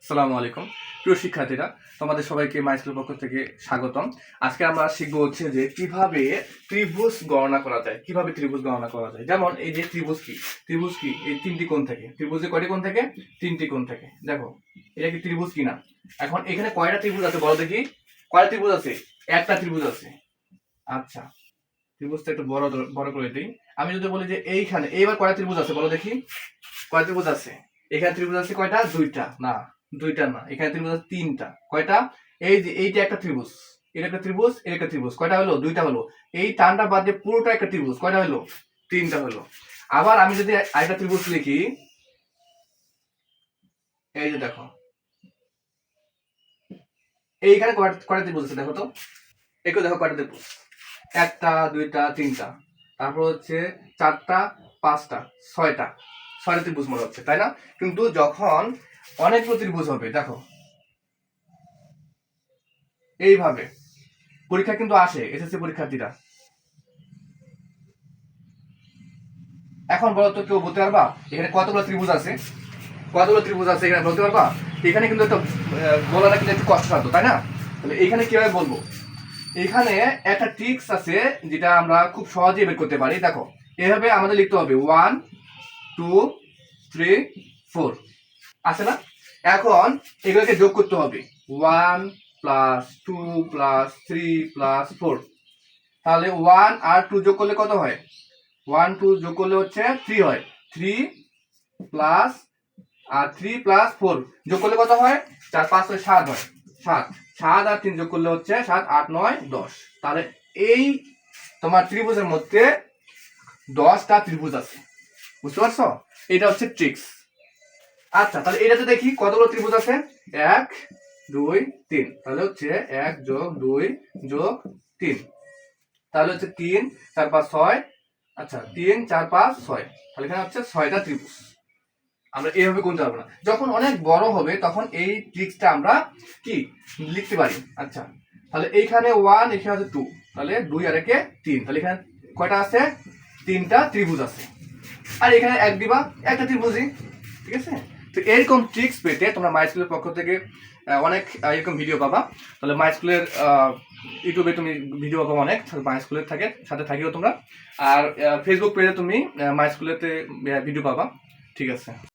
আসসালামু আলাইকুম প্রিয় শিক্ষার্থীরা, তোমাদের সবাইকে মাই স্কুলের পক্ষ থেকে স্বাগতম। আজকে আমরা শিখবো হচ্ছে যে কিভাবে ত্রিভুজ গণনা করা যায়। যেমন এই যে ত্রিভুজ কি এই তিনটি কোণ থেকে, ত্রিভুজে কয়টি কোণ থেকে? তিনটি কোণ থেকে। দেখো এটা কি ত্রিভুজ কিনা। এখন এখানে কয়টা ত্রিভুজ আছে বলো দেখি। কয়টা ত্রিভুজ আছে? একটা ত্রিভুজ আছে। আচ্ছা, ত্রিভুজটা একটু বড় বড় করে দিই। আমি যদি বলি যে এইখানে এইবার কয়টা ত্রিভুজ আছে বলো দেখি। কয়টা ত্রিভুজ আছে? এখানে ত্রিভুজ আছে কয়টা? দুইটা না, দুইটা না, এখানে ত্রিভুজ আছে তিনটা। কয়টা? এই যে এইটা একটা ত্রিভুজ, এটা একটা ত্রিভুজ, এটা একটা ত্রিভুজ। কয়টা হলো? দুইটা হলো। এই টানটা বাদ দিয়ে পুরোটা একটা ত্রিভুজ। কয়টা হলো? তিনটা হলো। আবার আমি যদি আরেকটা ত্রিভুজ লিখি, এই যে দেখো এইখানে কয়টা ত্রিভুজ আছে দেখো তো। একটু দেখো কয়টা ত্রিভুজ। একটা, দুইটা, তিনটা, তারপর হচ্ছে চারটা, পাঁচটা, ছয়টা। ছয়টা ত্রিভুজ মনে হচ্ছে, তাই না? কিন্তু যখন অনেকগুলো ত্রিভুজ হবে, দেখো এইভাবে পরীক্ষা কিন্তু আসে, এসএসসি পরীক্ষার্থীরা। এখন বলো তো, কেউ বলতে পারবা এখানে কতগুলো ত্রিভুজ আছে? কতগুলো ত্রিভুজ আছে এখানে বলতে পারবা? এখানে কিন্তু একটা বলাটা কিন্তু একটু কষ্টসাধ্য, তাই না? তাহলে এখানে কিভাবে বলবো? এখানে একটা ট্রিক্স আছে যেটা আমরা খুব সহজেই বের করতে পারি। দেখো এভাবে আমাদের লিখতে হবে 1 2 3 4, আছে না? এখন এগুলোকে যোগ করতে হবে 1 প্লাস 2 প্লাস 3 প্লাস 4। তাহলে 1 আর 2 যোগ করলে কত হয়? 1 2 যোগ করলে হচ্ছে 3 হয়। 3 প্লাস আর 3 প্লাস 4 যোগ করলে কত হয়? 4 5 6 7 হয়। 7 7 আর 3 যোগ করলে হচ্ছে 7 8 9 10। তাহলে এই তোমার ত্রিভুজের মধ্যে 10টা ত্রিভুজ আছে। বুঝতে পারছো? এটা হচ্ছে ট্রিক্স। আচ্ছা, তাহলে এটাতে দেখি কতগুলো ত্রিভুজ আছে। 1 2 3, তাহলে হচ্ছে 1 যোগ 2 যোগ 3, তাহলে হচ্ছে 3 4 5 6। আচ্ছা, 3 4 5 6, তাহলে এখানে হচ্ছে 6টা ত্রিভুজ। আমরা এইভাবে গুনতে পারবো না। যখন অনেক বড় হবে তখন এই ট্রিক্সটা আমরা কি লিখতে পারি। আচ্ছা, তাহলে এইখানে 1, এখানে আছে 2, তাহলে 2 আর 1 3, তাহলে এখানে কয়টা আছে? তিনটা ত্রিভুজ আছে। আর এখানে এক দিবা, একটা ত্রিভুজই। ঠিক আছে? তো এরকম ট্রিক্স পেতে তোমরা মাই স্কুলের পক্ষ থেকে অনেক এরকম ভিডিও পাবা। তাহলে মাই স্কুলের ইউটিউবে তুমি ভিডিও পাবা অনেক, মাই স্কুলের সাথে থাকিও তোমরা। আর ফেসবুক পেজে তুমি মাই স্কুলেতে ভিডিও পাবা। ঠিক আছে।